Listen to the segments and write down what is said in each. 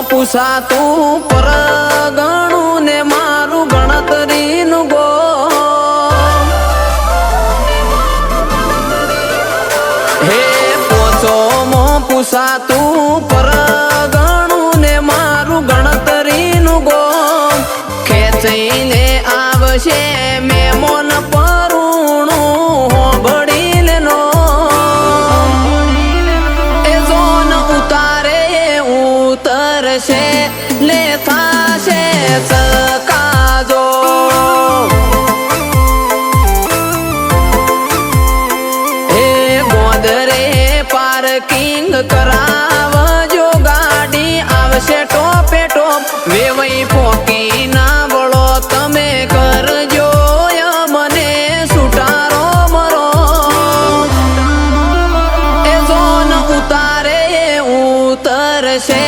પૂછાતું પરગણું ને મારું ગણતરીનું ગો હે પોચોમો પૂછાતું પરગણું ને મારું ગણતરીનું ગો ખેંચીને આવશે મેમોન પરુણું હોબળીને નો એ જોન ઉતારે ઉતરશે લે થાશે સકાજો હે ગોદરે પાર્કિંગ કરાવજો ગાડી આવશે ટોપે ટોપ વેવઈ પોકી ના વળો તમે કરજો મને સુટારો મરો એ જોન ઉતારે ઉતરશે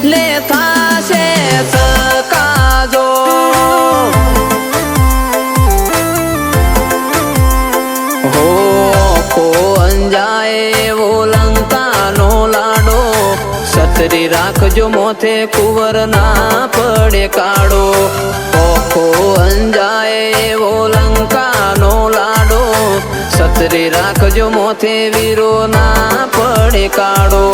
લે થાશે સકાજો હો કો અંજાય એવો લંકાનો લાડો છત્રી રાખજો મોથે કુંવર ના પડે કાળો ઓખો અંજાય એવો લંકાનો લાડો છત્રી રાખજો મોથે વીરો ના પડે કાળો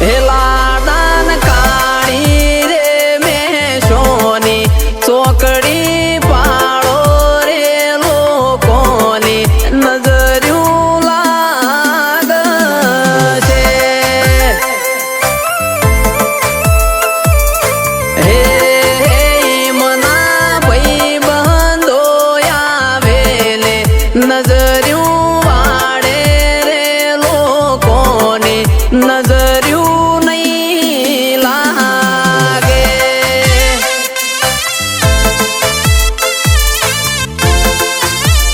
હે લાડાન કાળી રે મેં સોની ચોકડી પાડો રે લોકોની નજર્યું લાગશે હે મના ભાઈ બંધો આવેલે નજર્યું વાડે રે લોકોની નજર્યું નહીં લાગે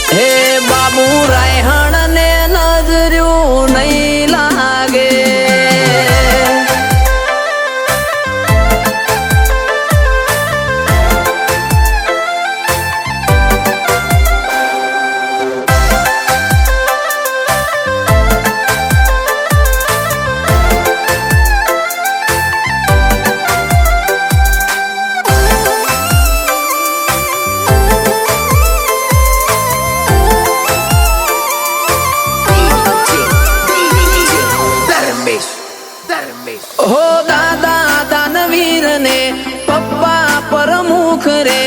હે બાબુ રાયહણ ને નજર્યું નહીં લાગે હો દાદા દાનવીર ને પપ્પા પ્રમુખ રે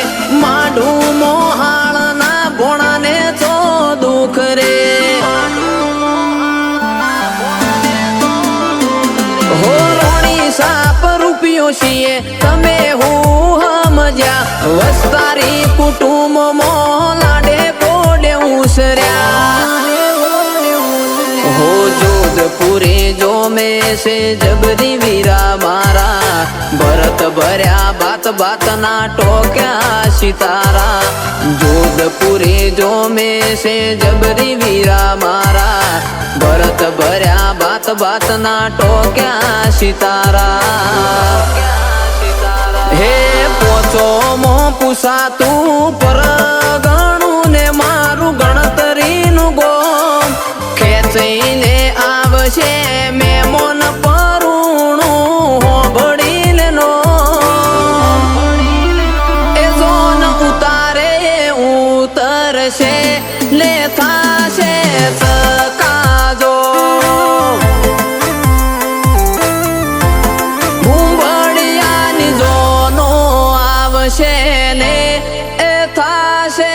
માડું મોહાળ ના ભોણા ને તો દુખ રે હો રોણી સાપ રૂપિયો છીએ તમે હું સમજ્યા વસ્તારી કુટુંબ મો લાડે કોડે ઉસર્યા हो जोधपुरे जो में से जबरी वीरा मारा भरत भर्या बात बात ना टोक्या सितारा जोधपुरे जो में से जबरी वीरा मारा भरत भर्या बात बात ना टोक्या सितारा हे पोचो मो पूछातू परगणुं ने मारू गणतरीनुं गो ખેંચીને આવશે મેમોન પરુણું હોબળીને નો એ જોન ઉતારે ઉતરશે લે થાશે સકાજો ભૂંભળિયાની જોનો આવશે ને એ થાશે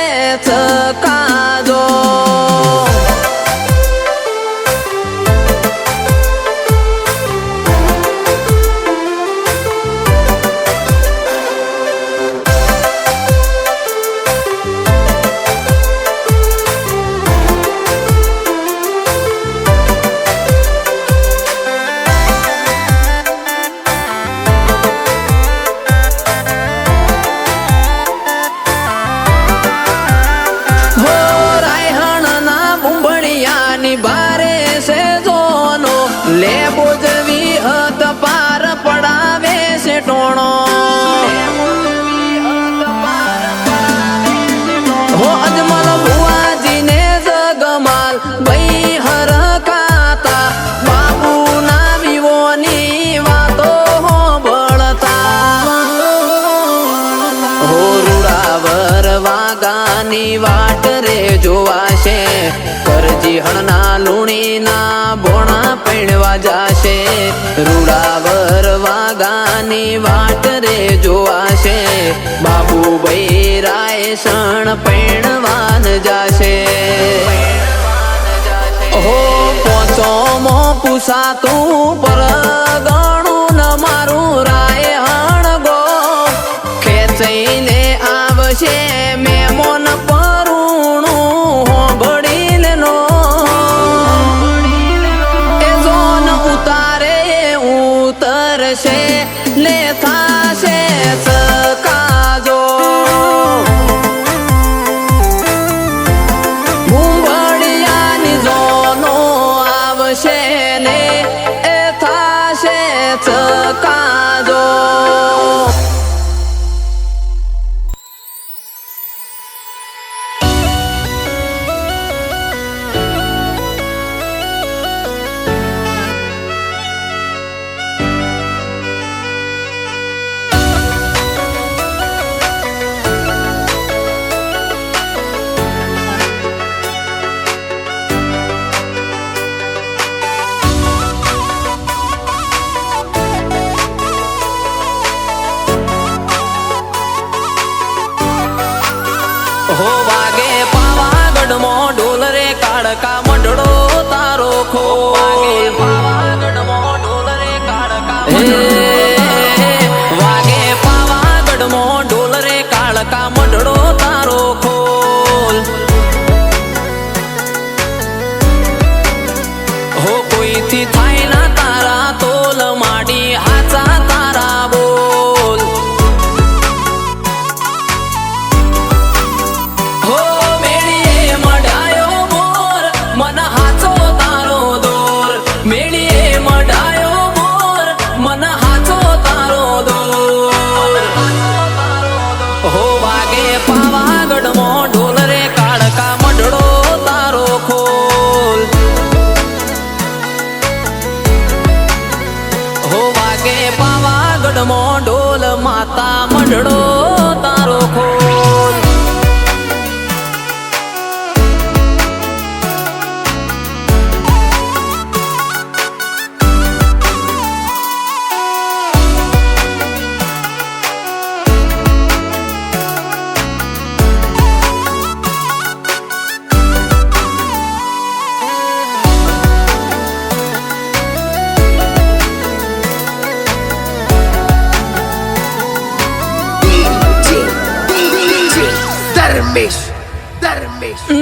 વાગાની વાટ રે જોવાશે કરજી હણના લુણીના ભોણા પૈણવા જાશે રૂડાવર વાગાની વાટ રે જોવાશે બાબુભાઈ રાયસણ પૈણવાન જાશે હો પોચોમો પૂછાતું પર ગણું ન મારું રાય હણગો ખેંચઈને આવશે મેમોન પરુણું હોબડીને નો એ જોન ઉતારે ઉતરશે લે થાશે સકાજો મુંબડિયાની જોનો આવશે ને એ થાશે સકાજો હો વાગે પાવાગઢમાં ઢોલ રે કાળકા મંડળો તારો ખોલ પાવાગઢમાં ઢોલ રે કાળકા વાગે પાવાગઢમાં ઢોલ રે કાળકા મંડળો તારો ખોલ હો કોઈથી થાય ના તારા તોલ માડી હાચા તારા બોલ હો મેળીએ મઢાયો મોર મન હાચો તારો દોર મેળીએ મઢાયો મોર મન હાચો તારો દોર હો વાગે પાવાગઢમાં ઢોલ રે કાળકા મંડળો તારો ખોલ હો વાગે પાવાગઢમાં ઢોલ માતા મંડળો તારો ખોલ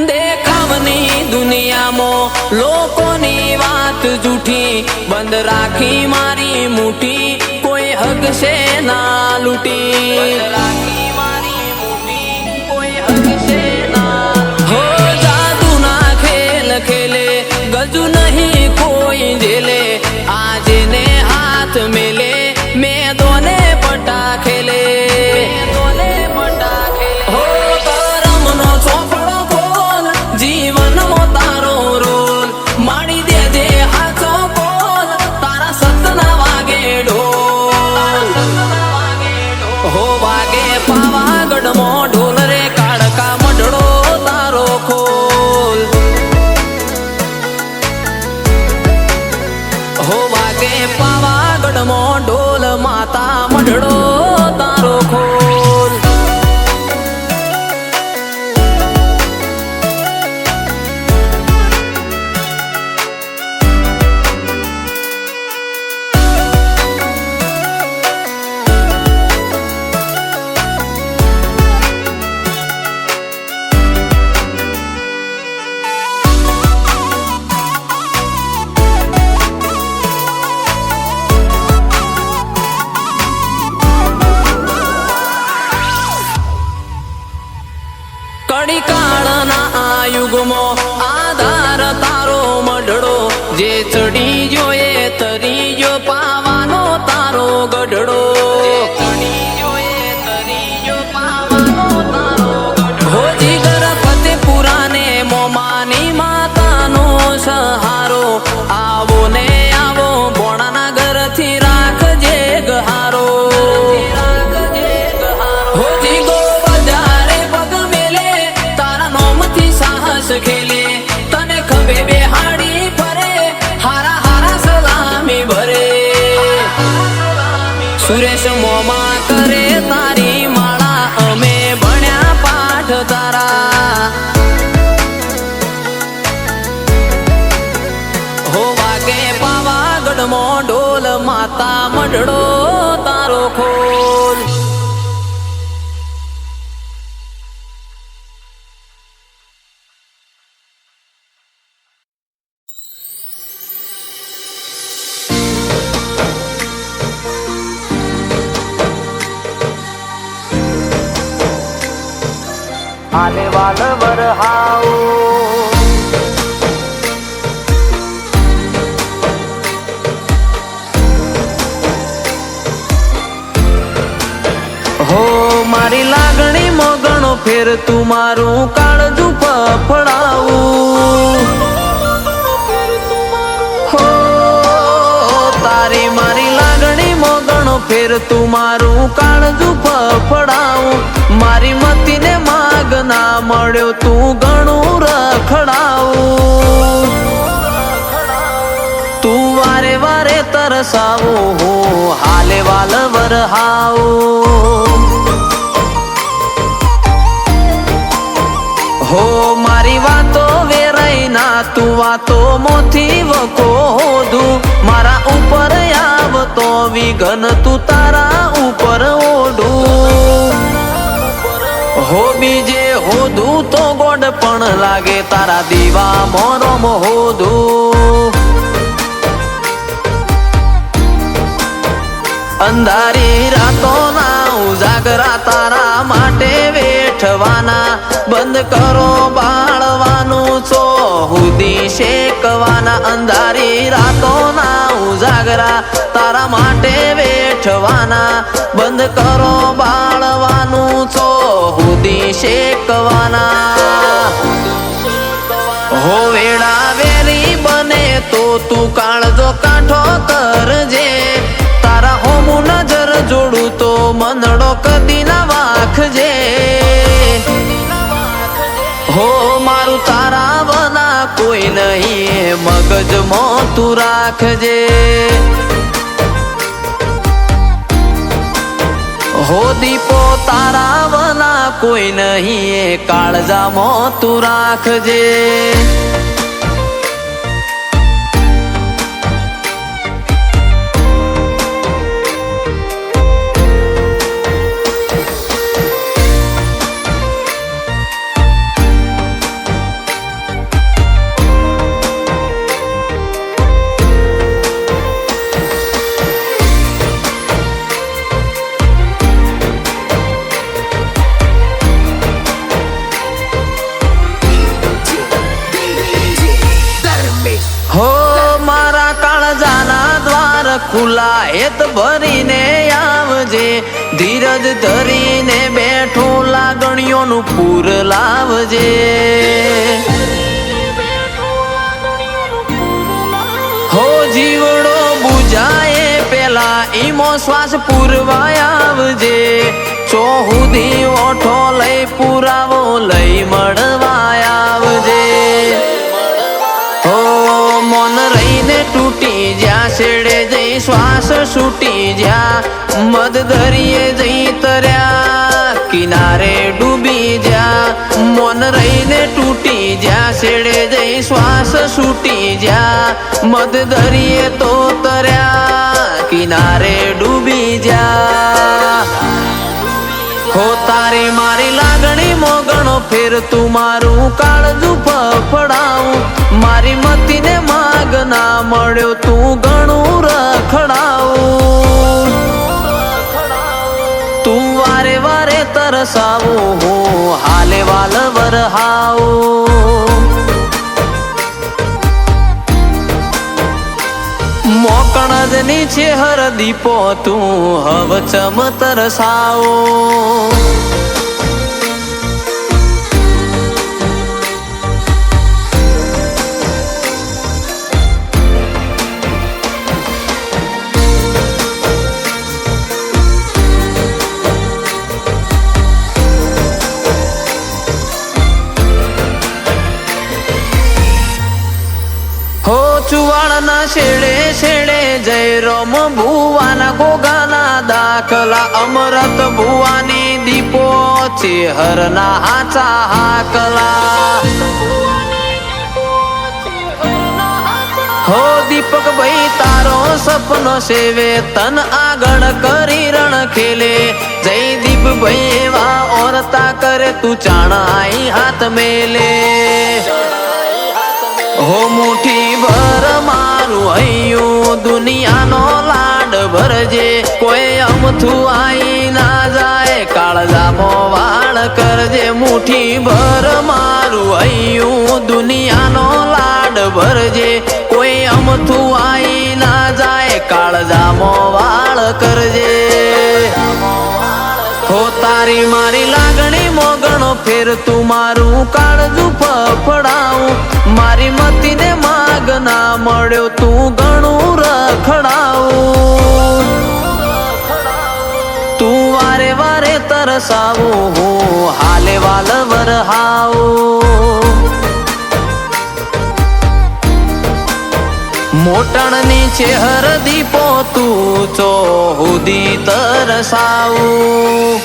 દેખાવની દુનિયામાં લોકોની વાત જૂઠી બંધ રાખી મારી મુઠી કોઈ હગશે ના લૂટી હો જાદુ ના ખેલ ખેલે ગજુ નહીં કોઈ જેલે આજે ને હાથ મેલે મેં દોને પટા ખેલે હો કરમનો ચોપડો ખોલ જીવનમાં તારો રોલ માડી દેજે હાચો કોલ તારા સતના વાગે ઢોલ હો વાગે પાવાગઢમાં ઢોલ રે કાળકા મંડળો તારો ખોલ હો વાગે પાવાગઢમાં ઢોલ માતા મંડળો તારો ખોલ સુરેશ મોમા કરે તારી માળા અમે ભણ્યા પાઠ તારા હો વાગે પાવાગઢમાં ઢોલ માતા મઢડો તારો ખોલ आने वाला बरहाओ हो मारी लागणी मोगणो फेर तू मारू काळजू फफडाऊ हो तारी मारी लागणी मोगणो फेर तू मारू काळजू फफडाऊ मारी मती ने माग ना मळ्यो तू घणू रखडाऊ तू वारे वारे तरसावू हो हाले वाल वरहाऊ हो मारी वातो वेराई ना तू वातो मोथी वको होदू मारा ऊपर आवतो विघन तू तारा ऊपर ओढू हो बीजे होदू तो गोड पण लागे तारा दीवा मोरम होदू अंधारी रातो ना उजागरा तारा माटे वेठवाना बंद करो बाळवानु चो हुदी शेकवाना अंधारी रातो ना उजागरा तारा माटे वेठवाना बंद करो बाळवानु चो हुदी शेकवाना हो वेडा वेरी बने तो तू काळजो काठो करजे तारा होमू नजर जोडू तो मनडो कदी ना वाखजे हो मारू तारा वना कोई नहीं मगज मो तू राखजे हो दीपो तारा वना कोई नहीं काळजा मो तू राखजे हो मारा काळजाना द्वार खुला हेत भरीने आवजे धीरज धरीने बैठो लागणियों पूर लावजे हो जीवड़ो बुझाए पेला ईमो श्वास पूरवाय आवजे चोहुदी ओठो लई पुरावो लई मळवाय आवजे मन रहीने टूटी ज्या शेडे जई श्वास छूटी ज्या मद दरिये जई तरया किनारे डूबी ज्या मन रहीने टूटी ज्या शेडे जई श्वास छूटी ज्या मद दरिये तो तरया किनारे डूबी ज्या हो तारी मारी लागणी मोगणो फेर तू मारू काळजू फफडाऊ मारी मती ने माग ना मळ्यो तू घणू रखडाऊ तू वारे वारे तरसावू हो हाले वाल वरहाऊ मोकणज नीचे हर दीपो तू हव चम तरसाओ ચુવાળના શેડે શેડે જય રોમ ભુવાના ગોગાના દા દાખલા અમરત ભુવાની દીપો છે હરના હાચા હાકલા હો દીપક ભાઈ તારો સપનો સેવે તન આગળ કરી રણ ખેલે જયદીપ ભાઈ એવા ઓરતા કરે તું ચાણાઈ હાથ મેલે હો મુઠ્ઠી ભર મારું હૈયું દુનિયાનો લાડ ભરજે કોઈ અમથું આઈ ના જાય કાળજામો વાળ કરજે મુઠ્ઠી ભર મારું હૈયું દુનિયાનો લાડ ભરજે કોઈ અમથું આઈ ના જાય કાળજામો વાળ કરજે હો તારી મારી લાગણી મોગણો ફેર તું મારું કાળજું ફફડાવું મારી મતીને માગ ના મળ્યો તું ઘણું રખડાવું તું વારે વારે તરસાવું હું હાલે વાલ વરહાવું મોટણની છે હરદીપો તું ચો હુદી તરસાવું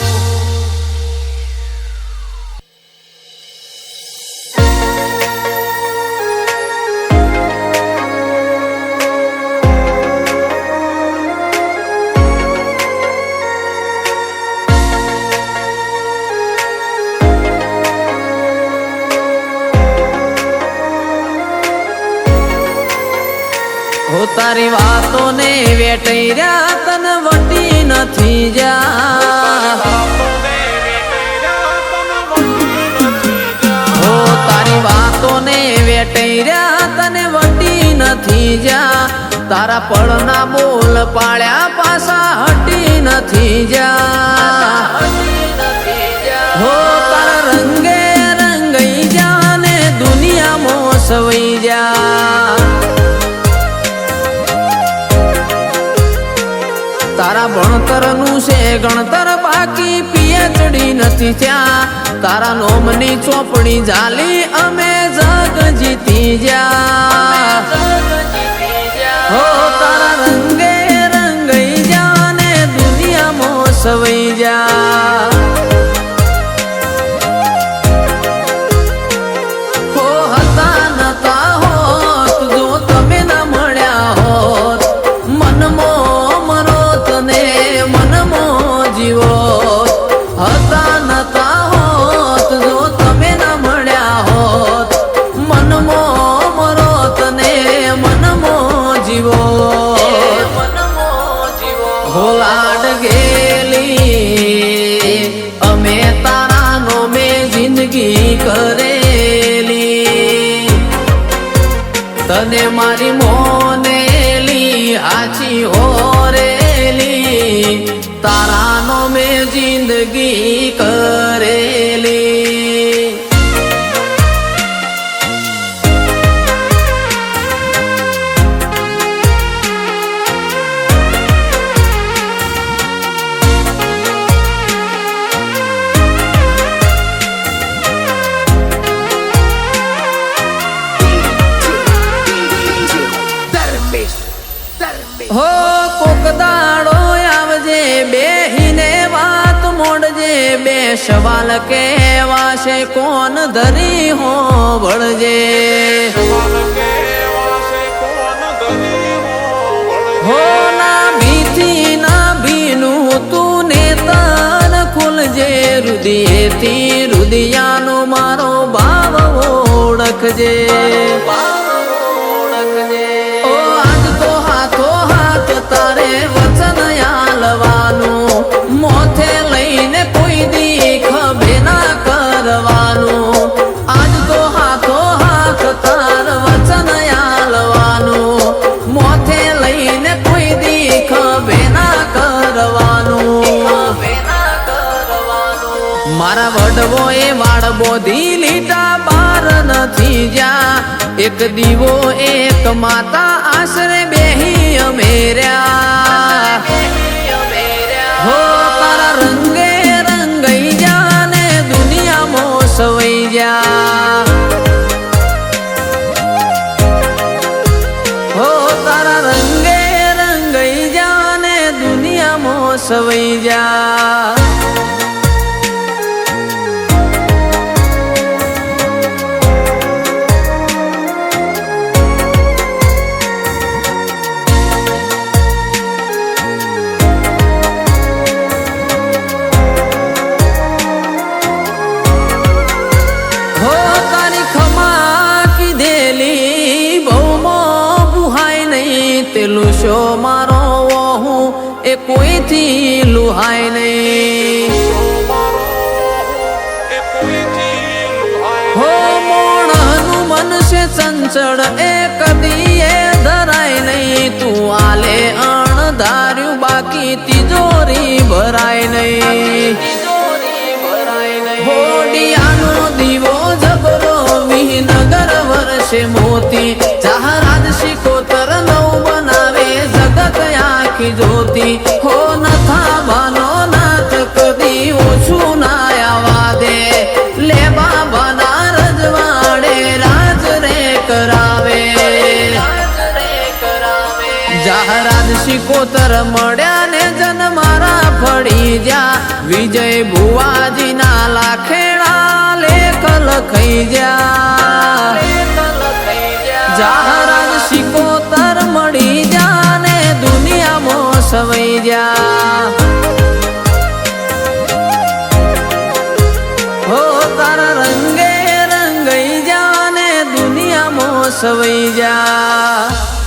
હો તારી વાતો ને વેટાઈ રહ્યા તન વટી નથી જા હો તારી વાતો ને વેટાઈ રહ્યા તને વટી નથી જા તારા પડના બોલ પાળ્યા પાસા હટી નથી જા હો તારા રંગે રંગઈ જા ને દુનિયામાં સવઈ જા તારા ભણતરનું છે ગણતર બાકી પીએચડી નથી ત્યાં તારા નોમની ચોપડી ઝાલી અમે જગ જીતી જા હો તારા રંગે રંગઈ જા ને દુનિયામાં સવઈ જા હો હતા નતા હોત જો તમે ના મળ્યા હોત મનમો હતા નતા હોત જો તમે ના મળ્યા હોત મનમો મરોત ને મનમો જીવો હો લાડ ગેલી અમે તારા નો મેં જિંદગી કરેલી તને મારી મોનેલી આછી હોરેલી તારાનો મેં જિંદગી કરેલી હો કોક દાડો આવજે બેહીને વાત મોડજે બે સવાલ કેવાશે કોણ ધરી હો વળજે હો ના ભીથી ના ભીનું તું ને તન ખુલજે રુદિયેથી રુદિયાનો મારો ભાવ ઓળખજે તારે વચન આલવાનું મોથે લઈને કોઈ દી ખભે ના કરવાનું આજ તો હાથો હાથ તાર વચન આલવાનું મોથે લઈને કોઈ દી ખભે ના કરવાનું મારા વડવો એ વાળ બોધી લીટા બાર નથી જા એક દીવો એક માતા આશરે બેહી અમેર્યા હો તારા રંગે રંગઈ જા ને દુનિયામાં સવઈ જા હો તારા રંગે રંગઈ જા ને દુનિયામાં સવઈ જા લુશો મારો હું એ કોઈથી લુહાય નહીં હો મોણનું મન છે ચંચળ એ કદી એ ધરાય નહીં તું આલે અણધાર્યું બાકી તિજોરી ભરાય નહીં હોડિયાનો દીવો જબરો વિહનગર વર્ષે મોતી જહારાજ શિકોતર નવ બનાવે જગત આખી જ્યોતિ હો નથા બાનો નાથ કદી ઓછું ના આવા દે લે બાબાના રજવાડે રાજ રે કરાવે જહારાજ શિકોતર મળ્યા ને જન મારા ફળી જા વિજય ભુવાજીના લાખેડા લેખ લખાઈ જા જહારાજ શિકોતર મળી જા ને દુનિયામાં સવઈ જા હો તારા રંગે રંગાઈ જા ને દુનિયામાં સવઈ જા